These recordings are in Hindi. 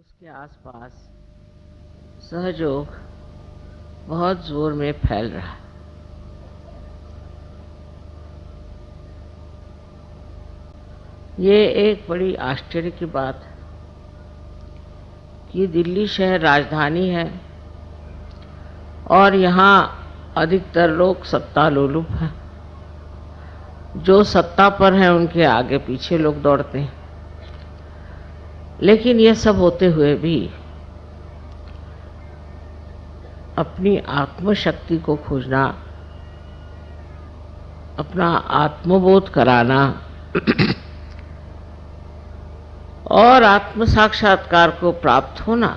उसके आसपास सहयोग बहुत जोर में फैल रहा है। ये एक बड़ी आश्चर्य की बात है कि दिल्ली शहर राजधानी है और यहाँ अधिकतर लोग सत्ता लोलुप हैं। जो सत्ता पर हैं उनके आगे पीछे लोग दौड़ते हैं। लेकिन ये सब होते हुए भी अपनी आत्मशक्ति को खोजना, अपना आत्मबोध कराना और आत्म साक्षात्कार को प्राप्त होना,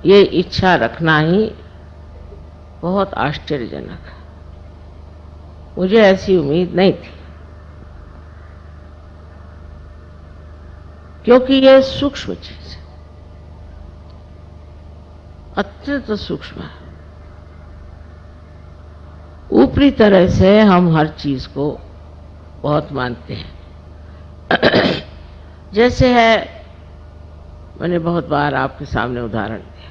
ये इच्छा रखना ही बहुत आश्चर्यजनक है। मुझे ऐसी उम्मीद नहीं थी, क्योंकि यह सूक्ष्म चीज है, अत्यंत सूक्ष्म है। ऊपरी तरह से हम हर चीज को बहुत मानते हैं। जैसे है, मैंने बहुत बार आपके सामने उदाहरण दिया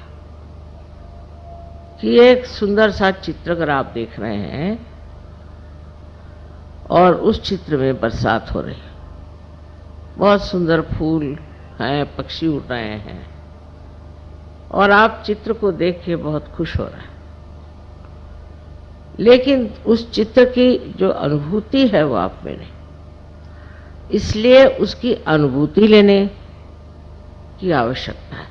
कि एक सुंदर सा चित्र अगर आप देख रहे हैं और उस चित्र में बरसात हो रही है, बहुत सुंदर फूल हैं, पक्षी उड़ रहे हैं और आप चित्र को देख के बहुत खुश हो रहे हैं। लेकिन उस चित्र की जो अनुभूति है वो आप में नहीं, इसलिए उसकी अनुभूति लेने की आवश्यकता है।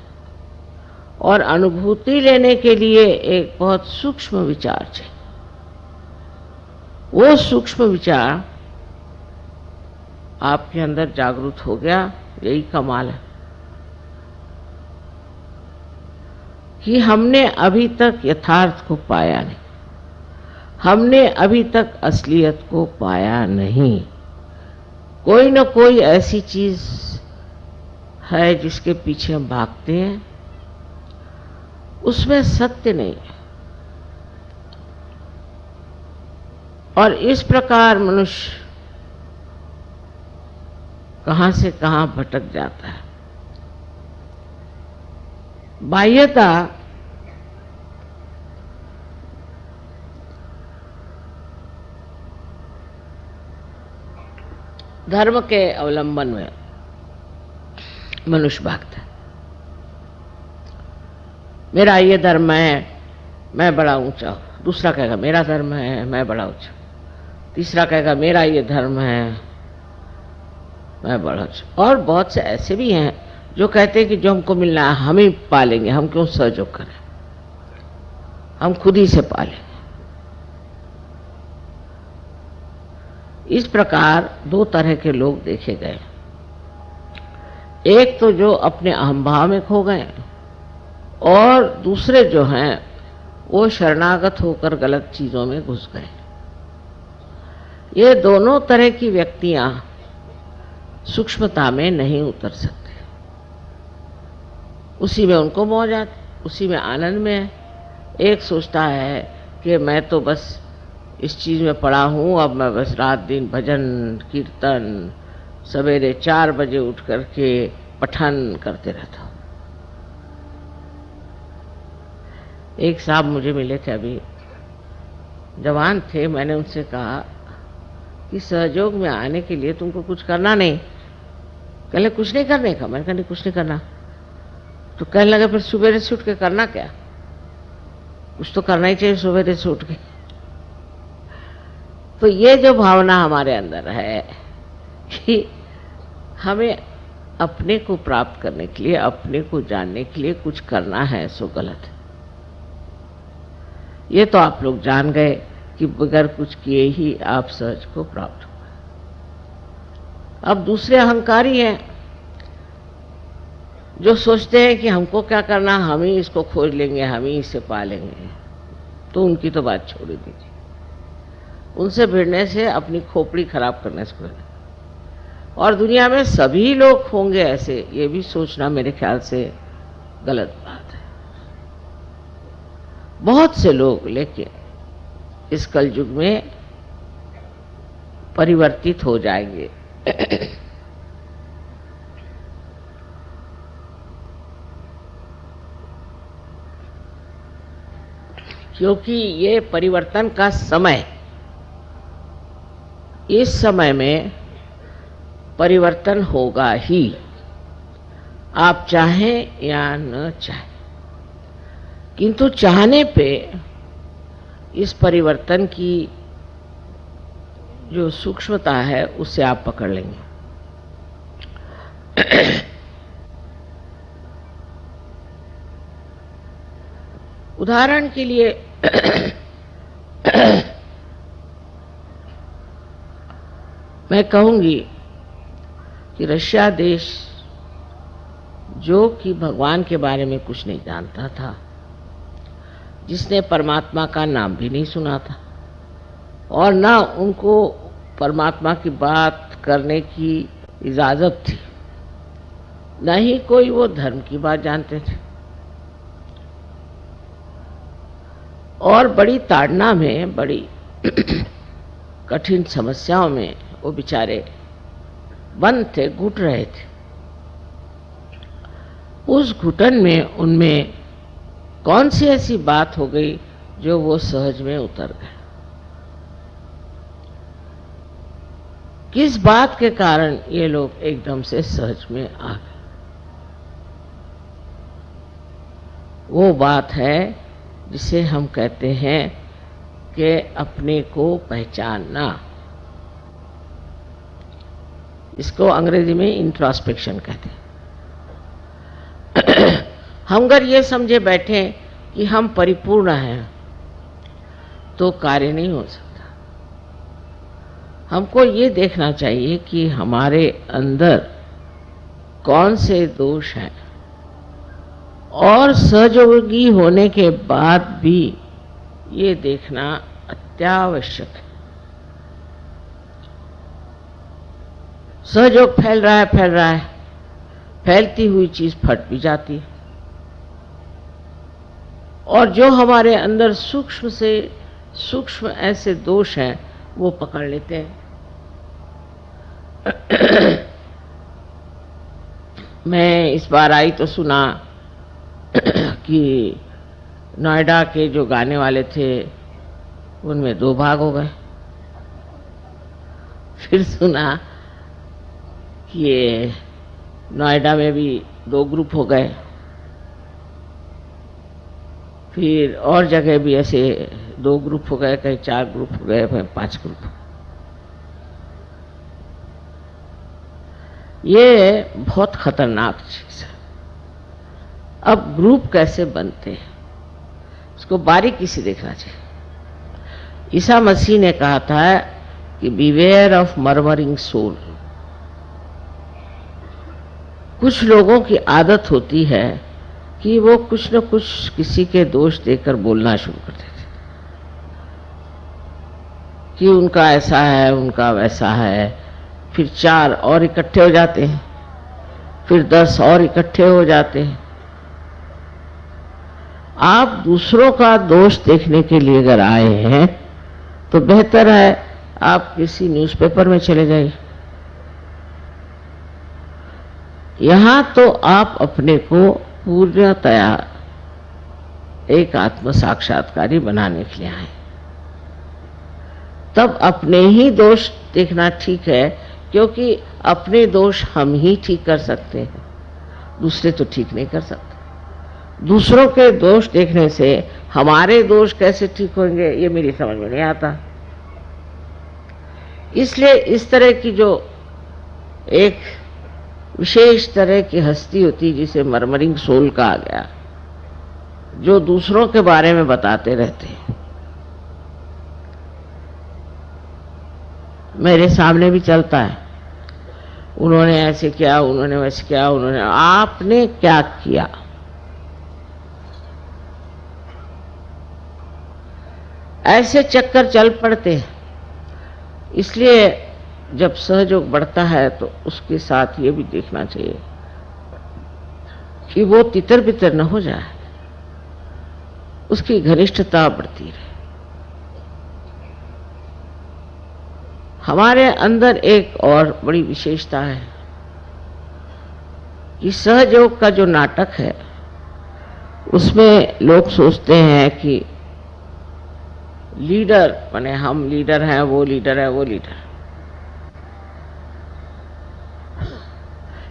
और अनुभूति लेने के लिए एक बहुत सूक्ष्म विचार चाहिए। वो सूक्ष्म विचार आपके अंदर जागृत हो गया, यही कमाल है कि हमने अभी तक यथार्थ को पाया नहीं, हमने अभी तक असलियत को पाया नहीं। कोई न कोई ऐसी चीज है जिसके पीछे हम भागते हैं, उसमें सत्य नहीं है। और इस प्रकार मनुष्य कहां से कहां भटक जाता है। बाह्यता धर्म के अवलंबन में मनुष्य भागता है। मेरा ये धर्म है, मैं बड़ा ऊंचा हूं। दूसरा कहेगा मेरा धर्म है, मैं बड़ा ऊंचा। तीसरा कहेगा मेरा ये धर्म है, मैं बड़ा ऊंचा। और बहुत से ऐसे भी हैं जो कहते हैं कि जो हमको मिलना है हम ही पालेंगे, हम क्यों सहयोग करें, हम खुद ही से पालेंगे। इस प्रकार दो तरह के लोग देखे गए। एक तो जो अपने अहंभाव में खो गए और दूसरे जो हैं वो शरणागत होकर गलत चीजों में घुस गए। ये दोनों तरह की व्यक्तियां सूक्ष्मता में नहीं उतर सकते। उसी में उनको मौज आती, उसी में आनंद में है। एक सोचता है कि मैं तो बस इस चीज में पड़ा हूं, अब मैं बस रात दिन भजन कीर्तन सवेरे 4 बजे उठ करके पठन करते रहता हूं। एक साहब मुझे मिले थे, अभी जवान थे। मैंने उनसे कहा कि सहयोग में आने के लिए तुमको कुछ करना नहीं। कहले कुछ नहीं करने का। मैंने कहा नहीं, कुछ नहीं करना। तो कहने लगे फिर सुबह से उठ के करना क्या? कुछ तो करना ही चाहिए सुबह से उठ के। तो ये जो भावना हमारे अंदर है कि हमें अपने को प्राप्त करने के लिए, अपने को जानने के लिए कुछ करना है, सो गलत है। ये तो आप लोग जान गए कि बगैर कुछ किए ही आप सहज को प्राप्त हो गए। अब दूसरे अहंकारी हैं जो सोचते हैं कि हमको क्या करना, हम ही इसको खोज लेंगे, हम ही इसे पालेंगे। तो उनकी तो बात छोड़ ही दीजिए। उनसे भिड़ने से अपनी खोपड़ी खराब करने से कोई नहीं। और दुनिया में सभी लोग होंगे ऐसे, ये भी सोचना मेरे ख्याल से गलत बात है। बहुत से लोग लेकिन इस कलयुग में परिवर्तित हो जाएंगे। क्योंकि ये परिवर्तन का समय, इस समय में परिवर्तन होगा ही, आप चाहें या न चाहें। किंतु चाहने पे इस परिवर्तन की जो सूक्ष्मता है उससे आप पकड़ लेंगे। उदाहरण के लिए मैं कहूंगी कि रशिया देश, जो कि भगवान के बारे में कुछ नहीं जानता था, जिसने परमात्मा का नाम भी नहीं सुना था और ना उनको परमात्मा की बात करने की इजाजत थी, न ही कोई वो धर्म की बात जानते थे, और बड़ी ताड़ना में, बड़ी कठिन समस्याओं में वो बेचारे बंद थे, घुट रहे थे। उस घुटन में उनमें कौन सी ऐसी बात हो गई जो वो सहज में उतर गए? किस बात के कारण ये लोग एकदम से सहज में आ गए? वो बात है जिसे हम कहते हैं कि अपने को पहचानना। इसको अंग्रेजी में इंट्रोस्पेक्शन कहते हैं। हम अगर ये समझे बैठे कि हम परिपूर्ण हैं तो कार्य नहीं हो सकता। हमको ये देखना चाहिए कि हमारे अंदर कौन से दोष हैं, और सहयोगी होने के बाद भी ये देखना अत्यावश्यक है। सहयोग फैल रहा है, फैलती हुई चीज फट भी जाती है, और जो हमारे अंदर सूक्ष्म से सूक्ष्म ऐसे दोष हैं वो पकड़ लेते हैं। मैं इस बार आई तो सुना कि नोएडा के जो गाने वाले थे उनमें 2 भाग हो गए। फिर सुना कि ये नोएडा में भी 2 ग्रुप हो गए। फिर और जगह भी ऐसे 2 ग्रुप हो गए, कहीं 4 ग्रुप हो गए, कहीं 5 ग्रुप। ये बहुत खतरनाक चीज है। अब ग्रुप कैसे बनते हैं इसको बारीकी से देखना चाहिए। ईसा मसीह ने कहा था कि बीवेयर ऑफ मर्मरिंग सोल। कुछ लोगों की आदत होती है कि वो कुछ न कुछ किसी के दोष देकर बोलना शुरू कर देते कि उनका ऐसा है, उनका वैसा है। फिर 4 और इकट्ठे हो जाते हैं, फिर 10 और इकट्ठे हो जाते हैं। आप दूसरों का दोष देखने के लिए अगर आए हैं तो बेहतर है आप किसी न्यूज़पेपर में चले जाइए। यहां तो आप अपने को पूर्णतया एक आत्म साक्षात्कारी बनाने के लिए आए। तब अपने ही दोष देखना ठीक है, क्योंकि अपने दोष हम ही ठीक कर सकते हैं, दूसरे तो ठीक नहीं कर सकते। दूसरों के दोष देखने से हमारे दोष कैसे ठीक होंगे ये मेरी समझ में नहीं आता। इसलिए इस तरह की जो एक विशेष तरह की हस्ती होती जिसे मर्मरिंग सोल कहा गया, जो दूसरों के बारे में बताते रहते हैं। मेरे सामने भी चलता है, उन्होंने ऐसे किया, उन्होंने वैसे किया, उन्होंने, आपने क्या किया? ऐसे चक्कर चल पड़ते हैं। इसलिए जब सहयोग बढ़ता है तो उसके साथ ये भी देखना चाहिए कि वो तितर बितर न हो जाए, उसकी घनिष्ठता बढ़ती रहे। हमारे अंदर एक और बड़ी विशेषता है कि सहयोग का जो नाटक है उसमें लोग सोचते हैं कि लीडर माने हम लीडर हैं, वो लीडर है, वो लीडर,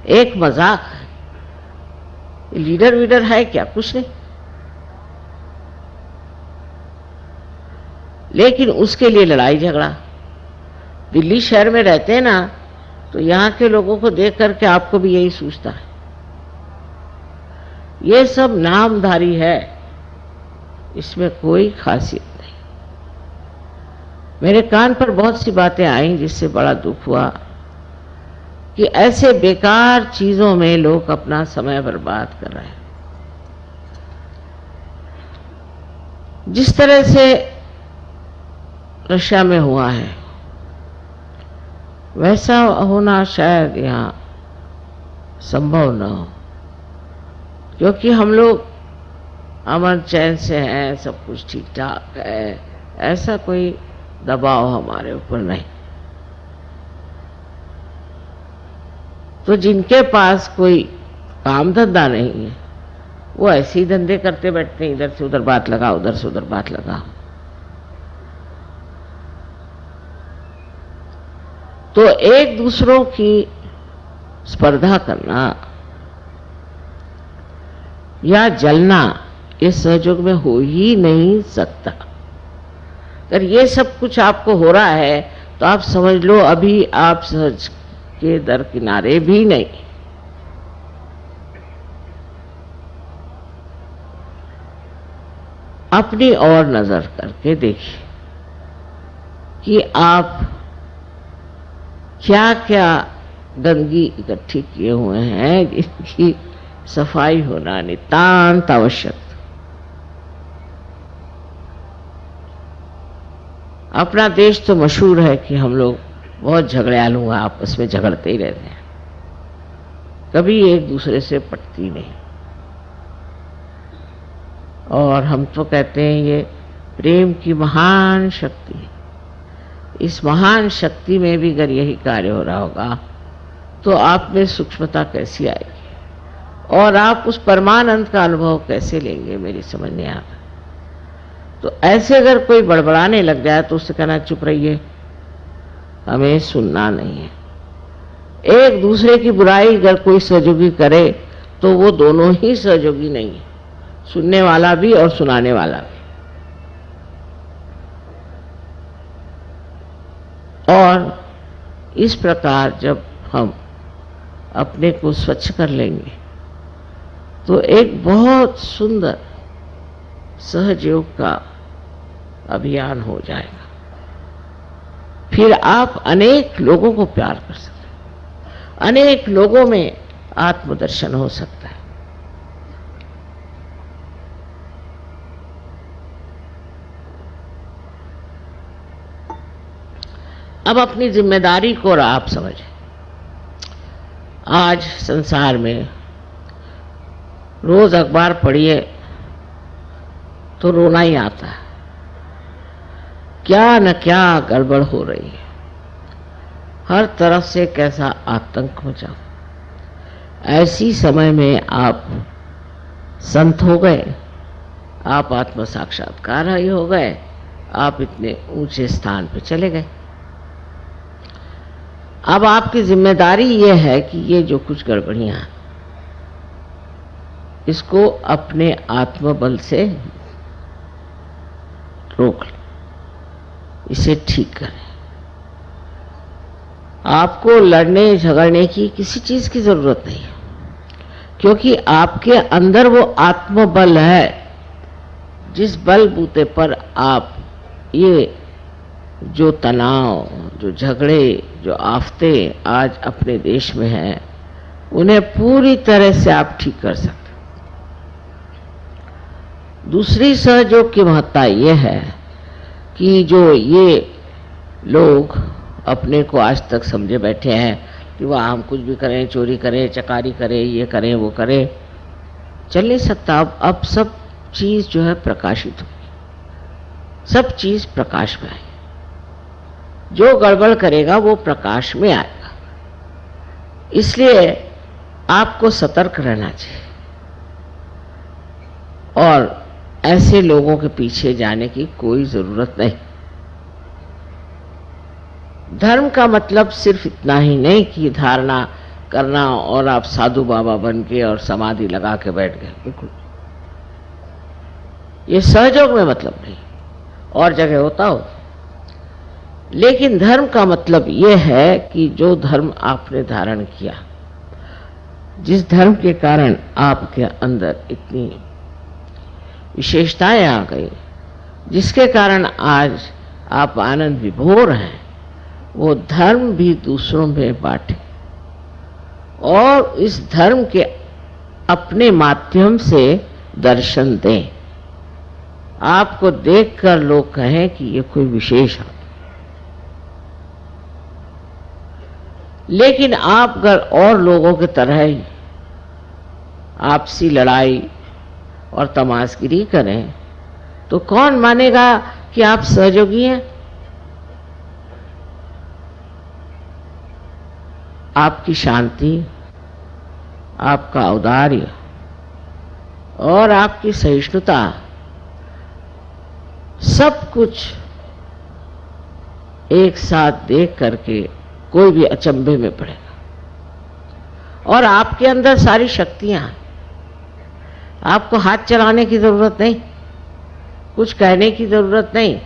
एक मजाक है। लीडर वीडर है क्या? कुछ नहीं। लेकिन उसके लिए लड़ाई झगड़ा। दिल्ली शहर में रहते हैं ना, तो यहाँ के लोगों को देख करके आपको भी यही सूझता है। ये सब नामधारी है, इसमें कोई खासियत नहीं। मेरे कान पर बहुत सी बातें आई जिससे बड़ा दुख हुआ कि ऐसे बेकार चीजों में लोग अपना समय बर्बाद कर रहे हैं। जिस तरह से रशिया में हुआ है वैसा होना शायद यहाँ संभव न हो, क्योंकि हम लोग अमन चैन से हैं, सब कुछ ठीक ठाक है, ऐसा कोई दबाव हमारे ऊपर नहीं। तो जिनके पास कोई काम धंधा नहीं है वो ऐसे ही धंधे करते बैठते हैं, इधर से उधर बात लगा, उधर से उधर बात लगा। तो एक दूसरों की स्पर्धा करना या जलना इस सहयोग में हो ही नहीं सकता। अगर ये सब कुछ आपको हो रहा है तो आप समझ लो अभी आप सहज के दरकिनारे भी नहीं। अपनी ओर नजर करके देखिए कि आप क्या क्या गंदगी इकट्ठी किए हुए हैं, जिनकी सफाई होना नितांत आवश्यक। अपना देश तो मशहूर है कि हम लोग बहुत झगड़ालू हैं, आपस में झगड़ते ही रहते हैं, कभी एक दूसरे से पटती नहीं। और हम तो कहते हैं ये प्रेम की महान शक्ति है। इस महान शक्ति में भी अगर यही कार्य हो रहा होगा तो आप में सूक्ष्मता कैसी आएगी और आप उस परमानंद का अनुभव कैसे लेंगे, मेरी समझ नहीं आता। तो ऐसे अगर कोई बड़बड़ाने लग जाए तो उससे कहना चुप रहिए, हमें सुनना नहीं है। एक दूसरे की बुराई अगर कोई सहयोगी करे तो वो दोनों ही सहयोगी नहीं है, सुनने वाला भी और सुनाने वाला भी। और इस प्रकार जब हम अपने को स्वच्छ कर लेंगे तो एक बहुत सुंदर सहयोग का अभियान हो जाएगा। फिर आप अनेक लोगों को प्यार कर सकते हैं, अनेक लोगों में आत्मदर्शन हो सकता है। अब अपनी जिम्मेदारी को आप समझें। आज संसार में रोज अखबार पढ़िए तो रोना ही आता है, क्या न क्या गड़बड़ हो रही है, हर तरफ से कैसा आतंक मचा। ऐसी समय में आप संत हो गए, आप आत्म साक्षात्कार हो गए, आप इतने ऊंचे स्थान पे चले गए। अब आपकी जिम्मेदारी ये है कि ये जो कुछ गड़बड़ियां इसको अपने आत्मबल से रोक लें, इसे ठीक करें। आपको लड़ने झगड़ने की किसी चीज की जरूरत नहीं है, क्योंकि आपके अंदर वो आत्मबल है जिस बल बूते पर आप ये जो तनाव, जो झगड़े, जो आफते आज अपने देश में हैं उन्हें पूरी तरह से आप ठीक कर सकते। दूसरी सहयोग की महत्ता यह है कि जो ये लोग अपने को आज तक समझे बैठे हैं कि वह हम कुछ भी करें, चोरी करें, चकारी करें, ये करें, वो करें, चल नहीं सकता। अब सब चीज जो है प्रकाशित होगी, सब चीज प्रकाश में आएगी। जो गड़बड़ करेगा वो प्रकाश में आएगा। इसलिए आपको सतर्क रहना चाहिए और ऐसे लोगों के पीछे जाने की कोई जरूरत नहीं। धर्म का मतलब सिर्फ इतना ही नहीं कि धारणा करना और आप साधु बाबा बन के और समाधि लगा के बैठ गए, बिल्कुल ये सहयोग में मतलब नहीं, और जगह होता हो। लेकिन धर्म का मतलब ये है कि जो धर्म आपने धारण किया, जिस धर्म के कारण आपके अंदर इतनी विशेषताएं आ गई, जिसके कारण आज आप आनंद विभोर हैं, वो धर्म भी दूसरों में बांटे और इस धर्म के अपने माध्यम से दर्शन दें। आपको देखकर लोग कहें कि ये कोई विशेष है। लेकिन आप अगर और लोगों की तरह ही आपसी लड़ाई और तमाशगिरी करें तो कौन मानेगा कि आप सहयोगी हैं? आपकी शांति, आपका औदार्य और आपकी सहिष्णुता, सब कुछ एक साथ देख करके कोई भी अचंभे में पड़ेगा। और आपके अंदर सारी शक्तियां हैं, आपको हाथ चलाने की जरूरत नहीं, कुछ कहने की जरूरत नहीं।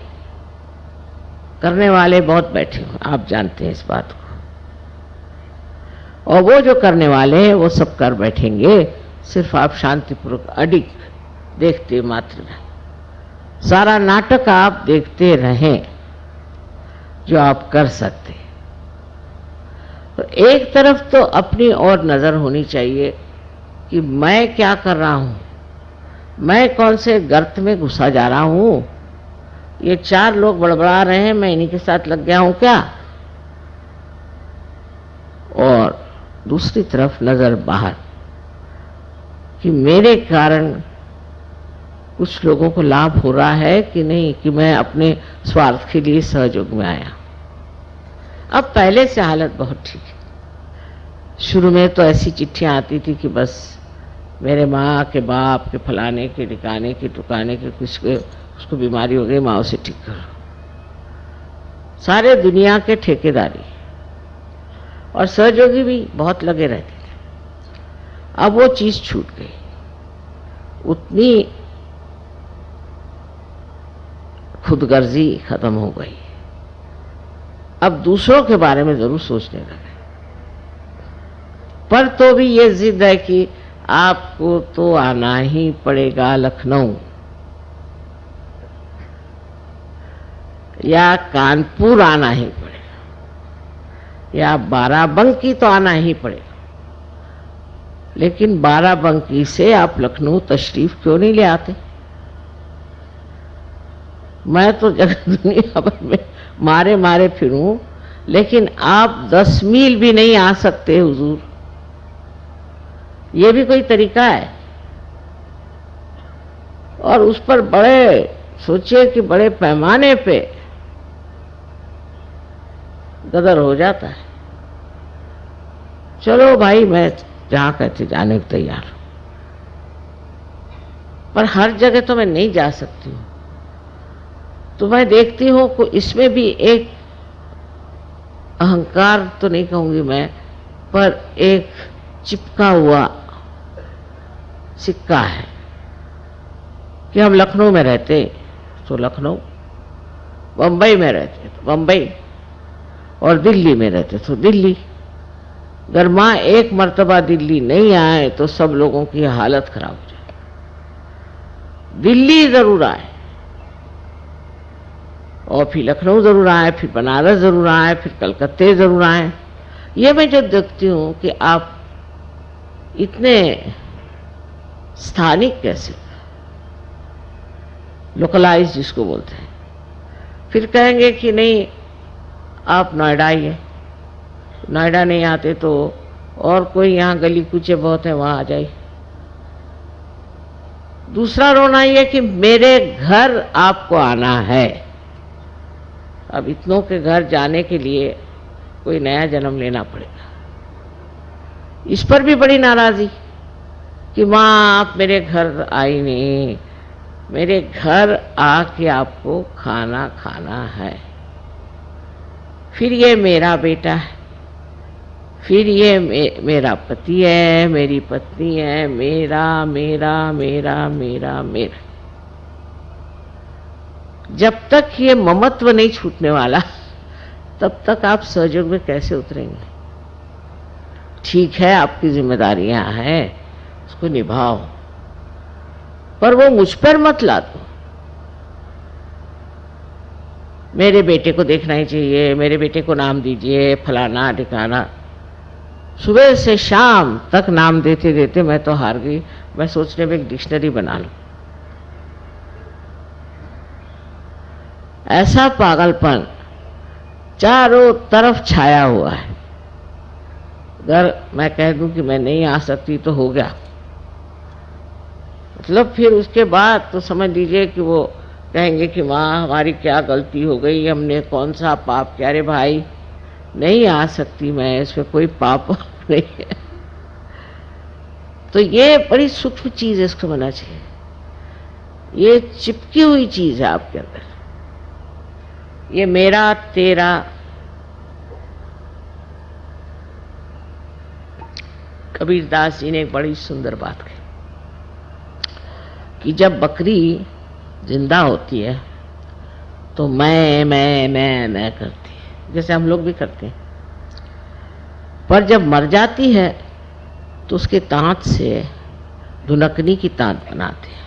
करने वाले बहुत बैठे हो, आप जानते हैं इस बात को, और वो जो करने वाले हैं वो सब कर बैठेंगे, सिर्फ आप शांतिपूर्वक अडिग देखते मात्र रहें। सारा नाटक आप देखते रहें जो आप कर सकते हैं। तो एक तरफ तो अपनी ओर नजर होनी चाहिए कि मैं क्या कर रहा हूं, मैं कौन से गर्त में घुसा जा रहा हूं, ये चार लोग बड़बड़ा रहे हैं, मैं इन्हीं के साथ लग गया हूं क्या? और दूसरी तरफ नजर बाहर कि मेरे कारण कुछ लोगों को लाभ हो रहा है कि नहीं, कि मैं अपने स्वार्थ के लिए सहयोग में आया। अब पहले से हालत बहुत ठीक है। शुरू में तो ऐसी चिट्ठियां आती थी कि बस मेरे माँ के बाप के फलाने के ढिकाने के टुकाने के कुछ के उसको बीमारी हो गई, माँ उसे ठीक करो। सारे दुनिया के ठेकेदारी और सहयोगी भी बहुत लगे रहते थे। अब वो चीज छूट गई, उतनी खुदगर्जी खत्म हो गई। अब दूसरों के बारे में जरूर सोचने लगे, पर तो भी ये जिद है कि आपको तो आना ही पड़ेगा लखनऊ या कानपुर, आना ही पड़ेगा, या बाराबंकी तो आना ही पड़ेगा। लेकिन बाराबंकी से आप लखनऊ तशरीफ क्यों नहीं ले आते? मैं तो जगह दुनिया भर में मारे मारे फिरूं, लेकिन आप 10 मील भी नहीं आ सकते हुजूर। ये भी कोई तरीका है? और उस पर बड़े सोचिए कि बड़े पैमाने पे गदर हो जाता है। चलो भाई, मैं जहां कहते जाने को तैयार हूं, पर हर जगह तो मैं नहीं जा सकती हूं। तो मैं देखती हूं कि इसमें भी एक अहंकार तो नहीं कहूंगी मैं, पर एक चिपका हुआ सिक्का है कि हम लखनऊ में रहते तो लखनऊ, बंबई में रहते तो बंबई, और दिल्ली में रहते तो दिल्ली। अगर माँ एक मर्तबा दिल्ली नहीं आए तो सब लोगों की हालत खराब हो जाए। दिल्ली जरूर आए, और फिर लखनऊ जरूर आए, फिर बनारस जरूर आए, फिर कलकत्ते जरूर आए। ये मैं जो देखती हूँ कि आप इतने स्थानिक कैसे, लोकलाइज जिसको बोलते हैं, फिर कहेंगे कि नहीं आप नोएडा आइए, नोएडा नहीं आते तो और कोई यहाँ गली कूचे बहुत है वहां आ जाइए। दूसरा रोना ये कि मेरे घर आपको आना है। अब इतनों के घर जाने के लिए कोई नया जन्म लेना पड़ेगा। इस पर भी बड़ी नाराजगी कि माँ आप मेरे घर आई नहीं, मेरे घर आके आपको खाना खाना है। फिर ये मेरा बेटा है, फिर ये मेरा पति है, मेरी पत्नी है, मेरा मेरा मेरा मेरा मेरा। जब तक ये ममत्व नहीं छूटने वाला तब तक आप सहयोग में कैसे उतरेंगे? ठीक है, आपकी जिम्मेदारियां हैं, उसको निभाओ, पर वो मुझ पर मत ला दो। मेरे बेटे को देखना ही चाहिए, मेरे बेटे को नाम दीजिए, फलाना ठिकाना। सुबह से शाम तक नाम देते देते मैं तो हार गई। मैं सोचने में एक डिक्शनरी बना लूं। ऐसा पागलपन चारों तरफ छाया हुआ है। अगर मैं कह दूं कि मैं नहीं आ सकती तो हो गया, मतलब फिर उसके बाद तो समझ लीजिए कि वो कहेंगे कि माँ हमारी क्या गलती हो गई, हमने कौन सा पाप किया। अरे भाई, नहीं आ सकती मैं, इसमें कोई पाप नहीं है। तो ये बड़ी सूक्ष्म चीज है, इसको समझना चाहिए। ये चिपकी हुई चीज है आपके अंदर, ये मेरा तेरा। कबीरदास जी ने एक बड़ी सुंदर बात कही कि जब बकरी जिंदा होती है तो मैं करती है, जैसे हम लोग भी करते हैं। पर जब मर जाती है तो उसके दांत से धुनकनी की तान बनाते हैं,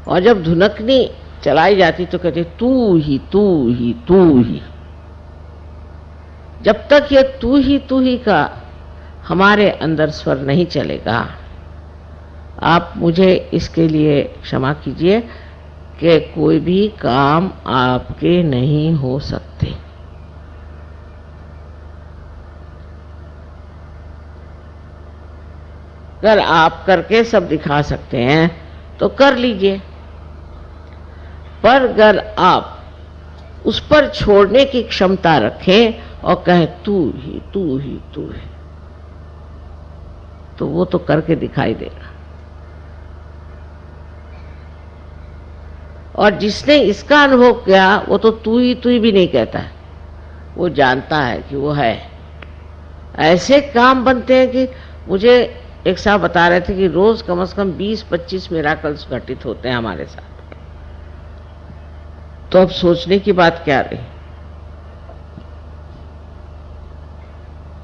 और जब धुनकनी चलाई जाती तो कहते तू ही तू ही तू ही। जब तक ये तू ही का हमारे अंदर स्वर नहीं चलेगा, आप मुझे इसके लिए क्षमा कीजिए कि कोई भी काम आपके नहीं हो सकते। अगर आप करके सब दिखा सकते हैं तो कर लीजिए, पर अगर आप उस पर छोड़ने की क्षमता रखें और कहें तू ही तू ही तू ही, तो वो तो करके दिखाई देगा। और जिसने इसका अनुभव किया वो तो तू ही भी नहीं कहता है, वो जानता है कि वो है। ऐसे काम बनते हैं कि मुझे एक साहब बता रहे थे कि रोज कम से कम 20-25 मिराकल्स घटित होते हैं हमारे साथ। तो अब सोचने की बात क्या रही,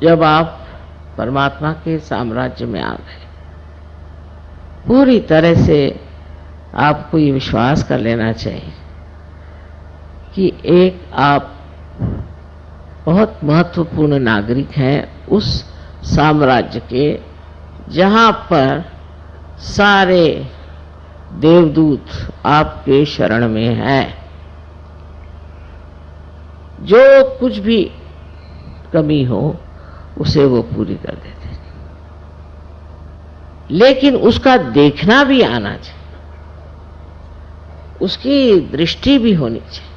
जब आप परमात्मा के साम्राज्य में आ गए, पूरी तरह से आपको ये विश्वास कर लेना चाहिए कि एक आप बहुत महत्वपूर्ण नागरिक हैं उस साम्राज्य के जहां पर सारे देवदूत आपके शरण में हैं। जो कुछ भी कमी हो उसे वो पूरी कर देते हैं, लेकिन उसका देखना भी आना चाहिए, उसकी दृष्टि भी होनी चाहिए।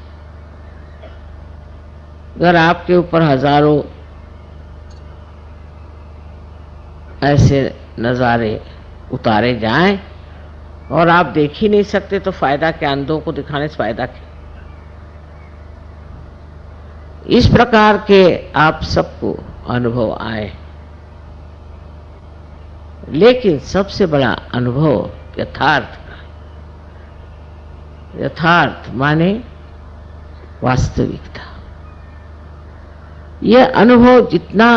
अगर आपके ऊपर हजारों ऐसे नज़ारे उतारे जाएं और आप देख ही नहीं सकते तो फायदा क्या, अंधों को दिखाने से फायदा क्या। इस प्रकार के आप सबको अनुभव आए, लेकिन सबसे बड़ा अनुभव यथार्थ का। यथार्थ माने वास्तविकता। यह अनुभव जितना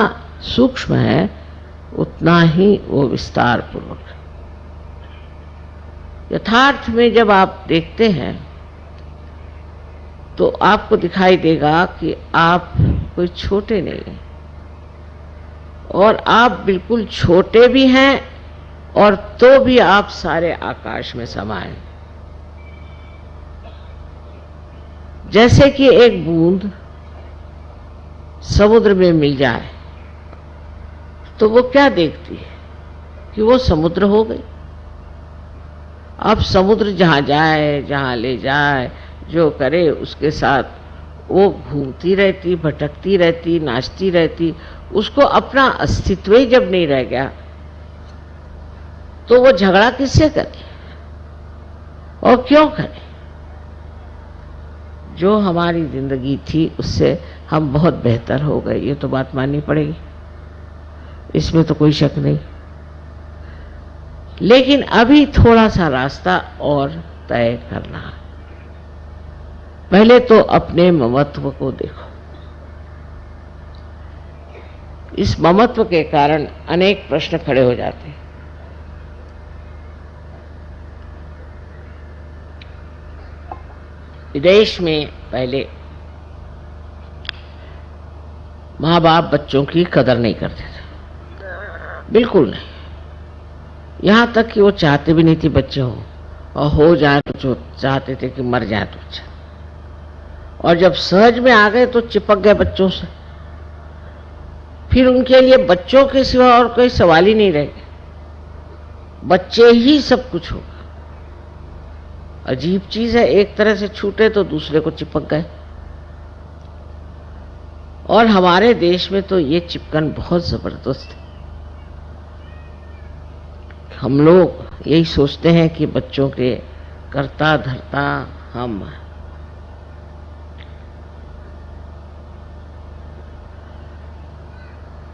सूक्ष्म है उतना ही वो विस्तार पूर्वक है। यथार्थ में जब आप देखते हैं तो आपको दिखाई देगा कि आप कोई छोटे नहीं हैं, और आप बिल्कुल छोटे भी हैं और तो भी आप सारे आकाश में समाये। जैसे कि एक बूंद समुद्र में मिल जाए तो वो क्या देखती है कि वो समुद्र हो गई। अब समुद्र जहां जाए, जहां ले जाए, जो करे उसके साथ वो घूमती रहती, भटकती रहती, नाचती रहती। उसको अपना अस्तित्व ही जब नहीं रह गया तो वो झगड़ा किससे करे। और क्यों करें? जो हमारी जिंदगी थी उससे हम बहुत बेहतर हो गए, ये तो बात माननी पड़ेगी, इसमें तो कोई शक नहीं। लेकिन अभी थोड़ा सा रास्ता और तय करना है। पहले तो अपने ममत्व को देखो। इस ममत्व के कारण अनेक प्रश्न खड़े हो जाते हैं। विदेश में पहले माँ बाप बच्चों की कदर नहीं करते थे, बिल्कुल नहीं। यहां तक कि वो चाहते भी नहीं थे बच्चे हो, और हो जाए तो जो चाहते थे कि मर जाए तो अच्छा। और जब सहज में आ गए तो चिपक गए बच्चों से, फिर उनके लिए बच्चों के सिवा और कोई सवाल ही नहीं रह गए, बच्चे ही सब कुछ होगा। अजीब चीज है, एक तरह से छूटे तो दूसरे को चिपक गए। और हमारे देश में तो ये चिपकन बहुत जबरदस्त है। हम लोग यही सोचते हैं कि बच्चों के करता धरता हम हैं।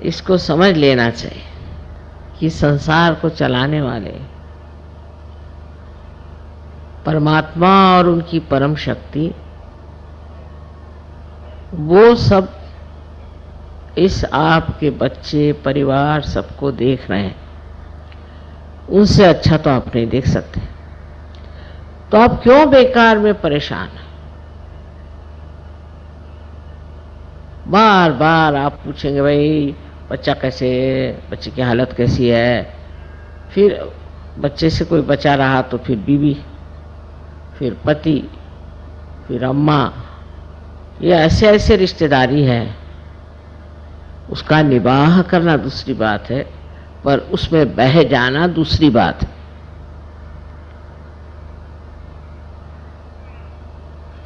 इसको समझ लेना चाहिए कि संसार को चलाने वाले परमात्मा और उनकी परम शक्ति, वो सब इस आपके बच्चे परिवार सबको देख रहे हैं। उनसे अच्छा तो आप नहीं देख सकते, तो आप क्यों बेकार में परेशान हैं? बार बार आप पूछेंगे भाई बच्चा कैसे है, बच्चे की हालत कैसी है, फिर बच्चे से कोई बचा रहा तो फिर बीवी, फिर पति, फिर अम्मा, ये ऐसे ऐसे रिश्तेदारी है। उसका निबाह करना दूसरी बात है, पर उसमें बह जाना दूसरी बात है।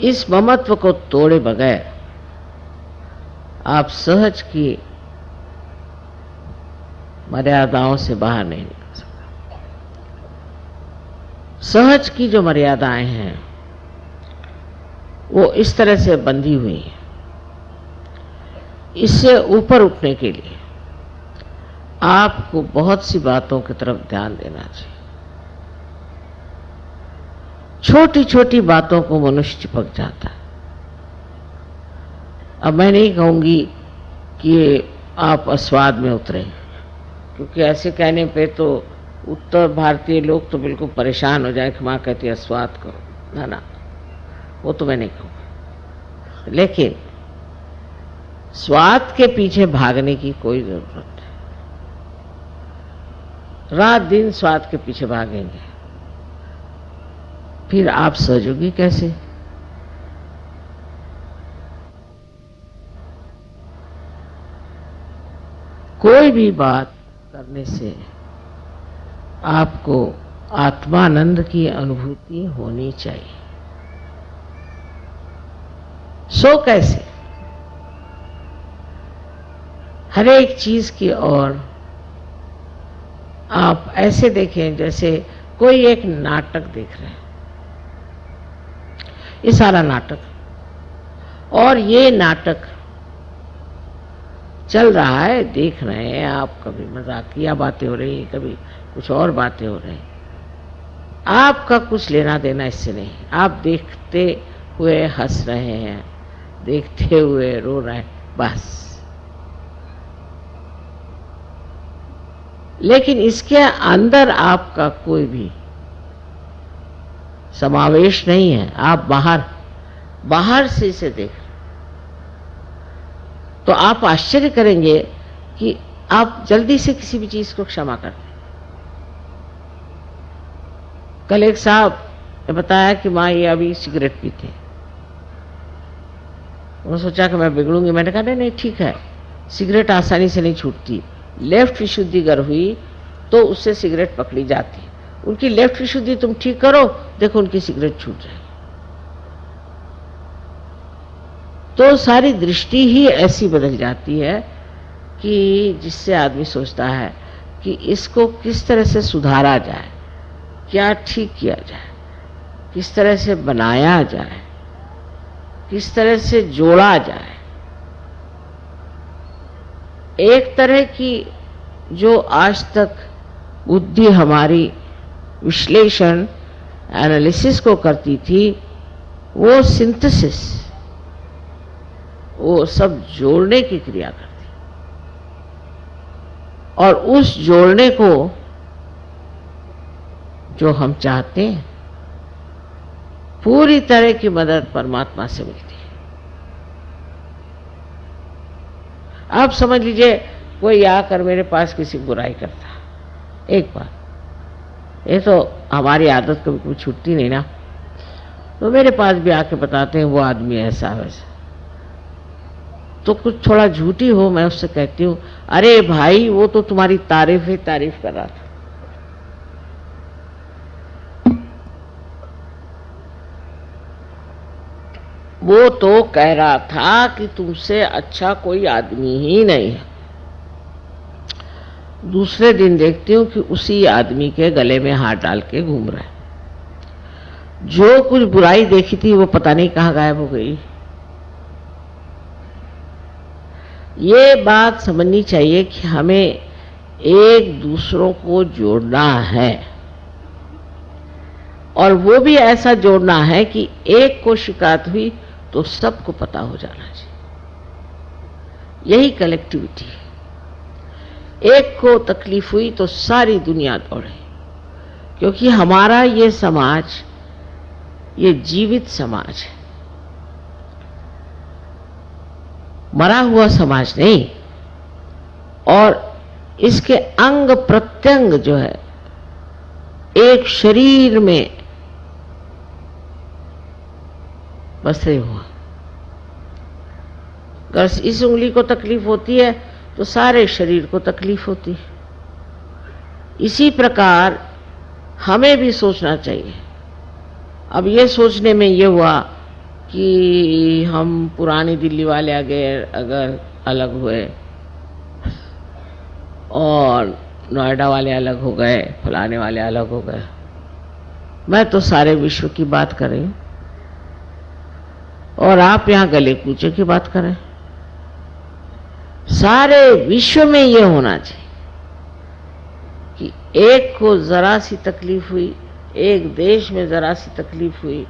इस ममत्व को तोड़े बगैर आप सहज की मर्यादाओं से बाहर नहीं निकल सकते। सहज की जो मर्यादाएं हैं वो इस तरह से बंधी हुई है। इससे ऊपर उठने के लिए आपको बहुत सी बातों की तरफ ध्यान देना चाहिए। छोटी छोटी बातों को मनुष्य चिपक जाता है। अब मैं नहीं कहूंगी कि आप अस्वाद में उतरे, क्योंकि ऐसे कहने पे तो उत्तर भारतीय लोग तो बिल्कुल परेशान हो जाए कि माँ कहती है अस्वाद करो। ना ना, वो तो मैं नहीं कहूँगा। लेकिन स्वाद के पीछे भागने की कोई जरूरत नहीं। रात दिन स्वाद के पीछे भागेंगे, फिर आप सहजोगी कैसे? कोई भी बात करने से आपको आत्मानंद की अनुभूति होनी चाहिए। सो कैसे? हर एक चीज की ओर आप ऐसे देखें जैसे कोई एक नाटक देख रहे हैं। ये सारा नाटक, और ये नाटक चल रहा है, देख रहे हैं आप। कभी मजाकिया बातें हो रही, कभी कुछ और बातें हो रही। आपका कुछ लेना देना इससे नहीं। आप देखते हुए हंस रहे हैं, देखते हुए रो रहे हैं, बस। लेकिन इसके अंदर आपका कोई भी समावेश नहीं है। आप बाहर से इसे देख, तो आप आश्चर्य करेंगे कि आप जल्दी से किसी भी चीज को क्षमा कर दें। कल एक साहब ने बताया कि माँ ये अभी सिगरेट पीते। उन्होंने सोचा कि मैं बिगड़ूंगी। मैंने कहा नहीं ठीक है, सिगरेट आसानी से नहीं छूटती। लेफ्ट विशुद्धि अगर हुई तो उससे सिगरेट पकड़ी जाती। उनकी लेफ्ट विशुद्धि तुम ठीक करो, देखो उनकी सिगरेट छूट जाएगी। तो सारी दृष्टि ही ऐसी बदल जाती है कि जिससे आदमी सोचता है कि इसको किस तरह से सुधारा जाए, क्या ठीक किया जाए। किस तरह से बनाया जाए, किस तरह से जोड़ा जाए। एक तरह की जो आज तक बुद्धि हमारी विश्लेषण एनालिसिस को करती थी, वो सिंथेसिस, वो सब जोड़ने की क्रिया करती, और उस जोड़ने को जो हम चाहते हैं, पूरी तरह की मदद परमात्मा से मिलती है। आप समझ लीजिए कोई आकर मेरे पास किसी बुराई करता, एक बार, ये तो हमारी आदत कभी कभी छूटती नहीं ना, तो मेरे पास भी आके बताते हैं वो आदमी ऐसा वैसा, तो कुछ थोड़ा झूठी हो, मैं उससे कहती हूँ, अरे भाई वो तो तुम्हारी तारीफ ही तारीफ कर रहा था। वो तो कह रहा था कि तुमसे अच्छा कोई आदमी ही नहीं है। दूसरे दिन देखती हूँ कि उसी आदमी के गले में हाथ डाल के घूम रहा है। जो कुछ बुराई देखी थी वो पता नहीं कहाँ गायब हो गई। ये बात समझनी चाहिए कि हमें एक दूसरों को जोड़ना है, और वो भी ऐसा जोड़ना है कि एक को शिकायत हुई तो सबको पता हो जाना चाहिए। यही कलेक्टिविटी है। एक को तकलीफ हुई तो सारी दुनिया दौड़े, क्योंकि हमारा ये समाज, ये जीवित समाज है, मरा हुआ समाज नहीं। और इसके अंग प्रत्यंग जो है एक शरीर में बसे हुआ। अगर इस उंगली को तकलीफ होती है तो सारे शरीर को तकलीफ होती है। इसी प्रकार हमें भी सोचना चाहिए। अब ये सोचने में ये हुआ कि हम पुरानी दिल्ली वाले अगर अलग हुए और नोएडा वाले अलग हो गए, फलाने वाले अलग हो गए, मैं तो सारे विश्व की बात कर रही हूं, और आप यहां गले कूचे की बात करें। सारे विश्व में ये होना चाहिए कि एक को जरा सी तकलीफ हुई, एक देश में जरा सी तकलीफ हुई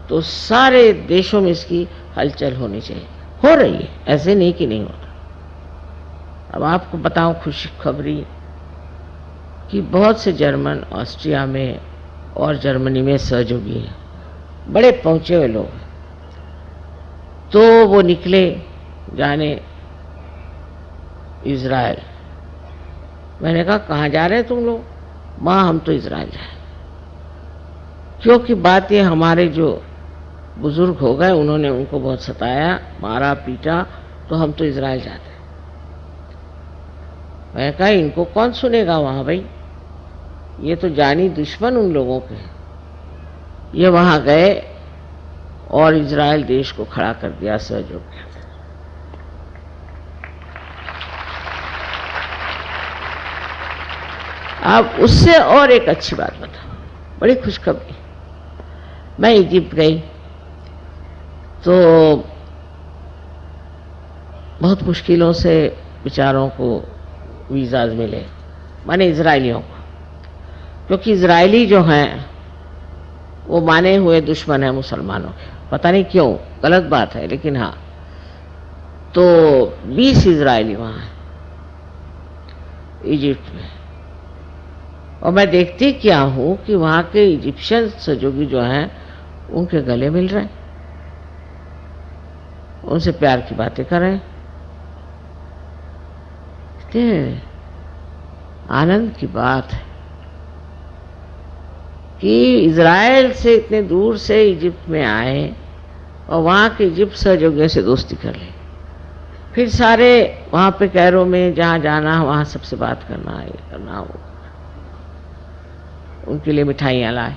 तो सारे देशों में इसकी हलचल होनी चाहिए। हो रही है, ऐसे नहीं कि नहीं होता। अब आपको बताऊं खुशी खबरी कि बहुत से जर्मन ऑस्ट्रिया में और जर्मनी में सहयोगी हैं, बड़े पहुंचे हुए लोग, तो वो निकले जाने इज़राइल। मैंने कहा कहाँ जा रहे हैं तुम लोग? माँ हम तो इज़राइल जाए। क्योंकि बात ये, हमारे जो बुजुर्ग हो गए उन्होंने उनको बहुत सताया, मारा पीटा, तो हम तो इज़राइल जाते। मैंने कहा इनको कौन सुनेगा वहां भाई, ये तो जानी दुश्मन उन लोगों के। ये वहां गए और इज़राइल देश को खड़ा कर दिया सहयोग। अब उससे और एक अच्छी बात बताओ, बड़ी खुशखबरी। मैं इजिप्ट गई तो बहुत मुश्किलों से बेचारों को वीज़ाज मिले, माने इजरायलियों को, क्योंकि इजरायली जो हैं वो माने हुए दुश्मन है मुसलमानों के। पता नहीं क्यों, गलत बात है, लेकिन हाँ। तो 20 इजरायली वहाँ हैं इजिप्ट में, और मैं देखती क्या हूँ कि वहाँ के इजिप्शियन सहयोगी जो हैं उनके गले मिल रहे हैं, उनसे प्यार की बातें कर रहे हैं। आनंद की बात है कि इज़राइल से इतने दूर से इजिप्ट में आए और वहाँ के इजिप्ट सहयोगियों से दोस्ती कर ली। फिर सारे वहाँ पे कैरो में जहाँ जाना वहाँ सबसे बात करना, ये करना, वो उनके लिए मिठाइयाँ लाए।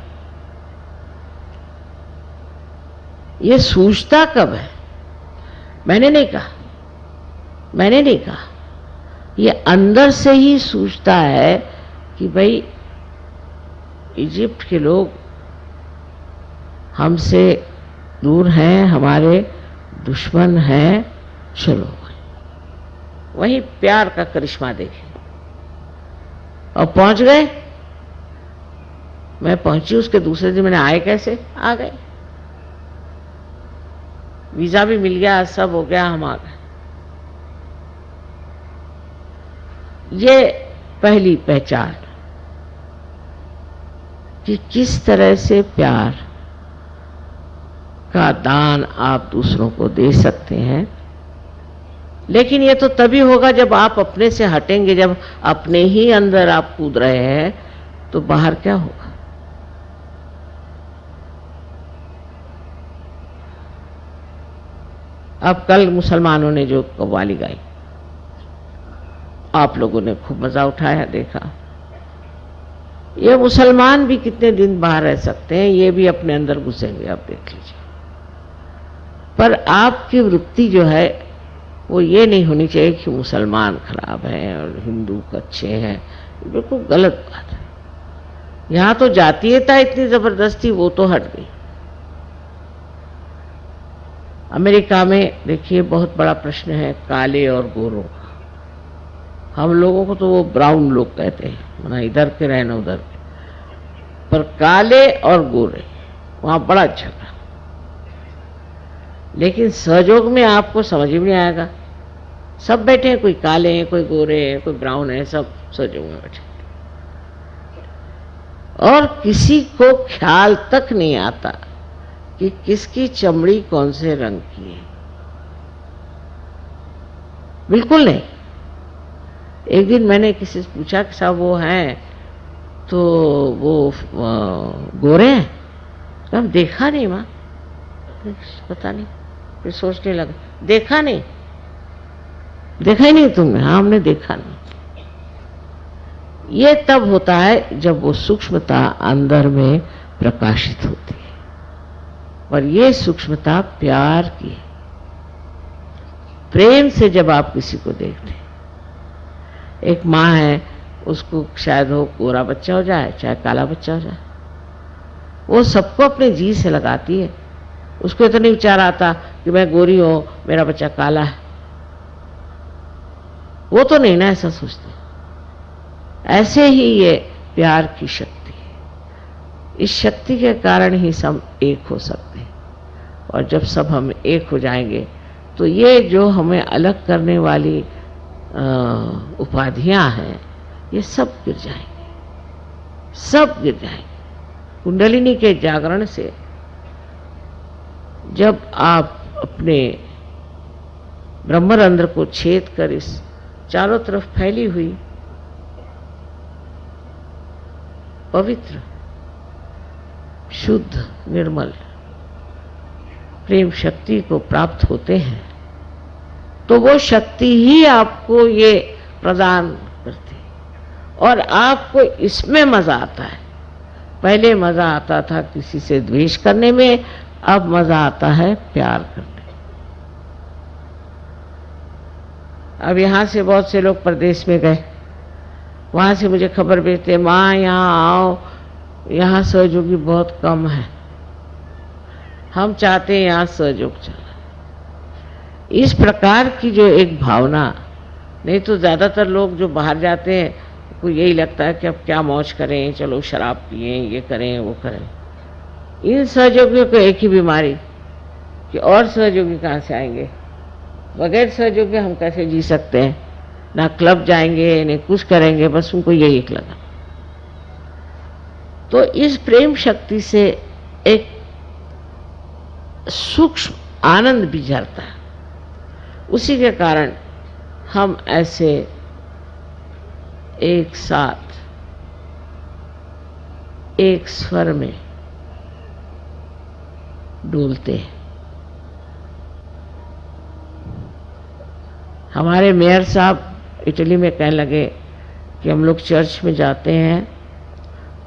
ये सूझता कब है? मैंने नहीं कहा, ये अंदर से ही सूझता है कि भाई इजिप्ट के लोग हमसे दूर हैं, हमारे दुश्मन हैं, चलो वही प्यार का करिश्मा देखें। और पहुंच गए, मैं पहुंची, उसके दूसरे दिन मैंने आए कैसे, आ गए, वीजा भी मिल गया, सब हो गया, हम आ गए। ये पहली पहचान कि किस तरह से प्यार का दान आप दूसरों को दे सकते हैं। लेकिन ये तो तभी होगा जब आप अपने से हटेंगे, जब अपने ही अंदर आप कूद रहे हैं, तो बाहर क्या होगा। अब कल मुसलमानों ने जो कव्वाली गाई, आप लोगों ने खूब मजा उठाया, देखा। ये मुसलमान भी कितने दिन बाहर रह सकते हैं, ये भी अपने अंदर घुसेंगे, आप देख लीजिए। पर आपकी वृत्ति जो है वो ये नहीं होनी चाहिए कि मुसलमान खराब हैं और हिंदू अच्छे हैं, बिल्कुल गलत बात है। यहां तो जातीयता इतनी जबरदस्ती, वो तो हट गई। अमेरिका में देखिए बहुत बड़ा प्रश्न है काले और गोरों का। हम लोगों को तो वो ब्राउन लोग कहते हैं, ना इधर के रहे ना उधर के, पर काले और गोरे वहां बड़ा झगड़ा। लेकिन सहयोग में आपको समझ में नहीं आएगा, सब बैठे हैं, कोई काले हैं, कोई गोरे हैं, कोई ब्राउन है, सब सहयोग में बैठे, और किसी को ख्याल तक नहीं आता कि किसकी चमड़ी कौन से रंग की है, बिल्कुल नहीं। एक दिन मैंने किसी से पूछा कि साहब वो हैं तो वो गोरे हैं, तो हम देखा नहीं माँ, पता नहीं, फिर सोचने लगा, देखा नहीं, देखा ही नहीं तुमने? हाँ हमने देखा नहीं। ये तब होता है जब वो सूक्ष्मता अंदर में प्रकाशित होती है, और ये सूक्ष्मता प्यार की है। प्रेम से जब आप किसी को देखते हैं, एक माँ है, उसको शायद हो गोरा बच्चा हो जाए चाहे काला बच्चा हो जाए, वो सबको अपने जी से लगाती है। उसको इतना नहीं विचार आता कि मैं गोरी हूं, मेरा बच्चा काला है, वो तो नहीं ना ऐसा सोचते। ऐसे ही ये प्यार की शक्ति है, इस शक्ति के कारण ही सब एक हो सकते हैं। और जब सब हम एक हो जाएंगे तो ये जो हमें अलग करने वाली उपाधियां हैं, ये सब गिर जाएंगे, सब गिर जाएंगे। कुंडलिनी के जागरण से जब आप अपने ब्रह्मरंध्र को छेद कर इस चारों तरफ फैली हुई पवित्र, शुद्ध, निर्मल प्रेम शक्ति को प्राप्त होते हैं, तो वो शक्ति ही आपको ये प्रदान करती है और आपको इसमें मजा आता है। पहले मजा आता था किसी से द्वेष करने में, अब मजा आता है प्यार करने। अब यहां से बहुत से लोग प्रदेश में गए, वहां से मुझे खबर भेजते, माँ यहाँ आओ, यहाँ सहयोगी बहुत कम है, हम चाहते हैं यहाँ सहयोग चले। इस प्रकार की जो एक भावना, नहीं तो ज्यादातर लोग जो बाहर जाते हैं को यही लगता है कि अब क्या मौज करें, चलो शराब पिए, ये करें वो करें। इन सहयोगियों को एक ही बीमारी कि और सहयोगी कहाँ से आएंगे, बगैर सहयोगी हम कैसे जी सकते हैं, ना क्लब जाएंगे नहीं कुछ करेंगे, बस उनको यही एक लगा। तो इस प्रेम शक्ति से एक सूक्ष्म आनंद भी झरता है, उसी के कारण हम ऐसे एक साथ एक स्वर में डोलते हैं। हमारे मेयर साहब इटली में कहने लगे कि हम लोग चर्च में जाते हैं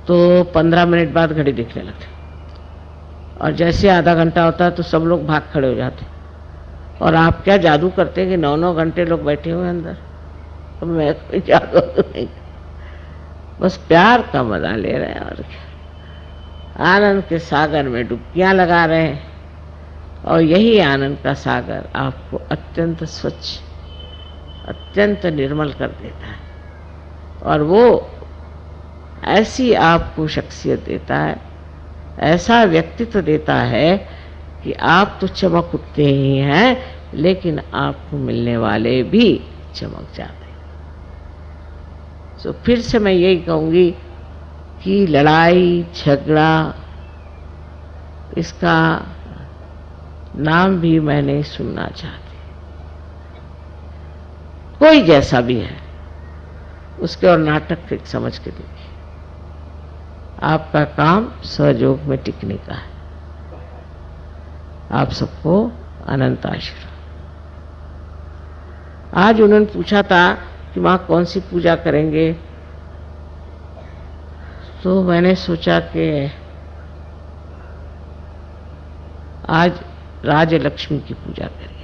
तो 15 मिनट बाद घड़ी दिखने लगती, और जैसे आधा घंटा होता है तो सब लोग भाग खड़े हो जाते। और आप क्या जादू करते हैं कि 9-9 घंटे लोग बैठे हुए अंदर। तो मैं कोई जादू तो नहीं, बस प्यार का मजा ले रहे हैं और क्या। आनंद के सागर में डुबकियां लगा रहे हैं, और यही आनंद का सागर आपको अत्यंत स्वच्छ, अत्यंत निर्मल कर देता है, और वो ऐसी आपको शख्सियत देता है, ऐसा व्यक्तित्व देता है कि आप तो चमक उठते ही हैं, लेकिन आपको मिलने वाले भी चमक जाते हैं। तो फिर से मैं यही कहूँगी कि लड़ाई झगड़ा, इसका नाम भी मैं नहीं सुनना चाहती। कोई जैसा भी है उसके और नाटक फिर समझ के देखिए। आपका काम सहयोग में टिकने का है। आप सबको अनंत आशीर्वाद। आज उन्होंने पूछा था कि माँ कौन सी पूजा करेंगे, तो मैंने सोचा कि आज राजलक्ष्मी की पूजा करें।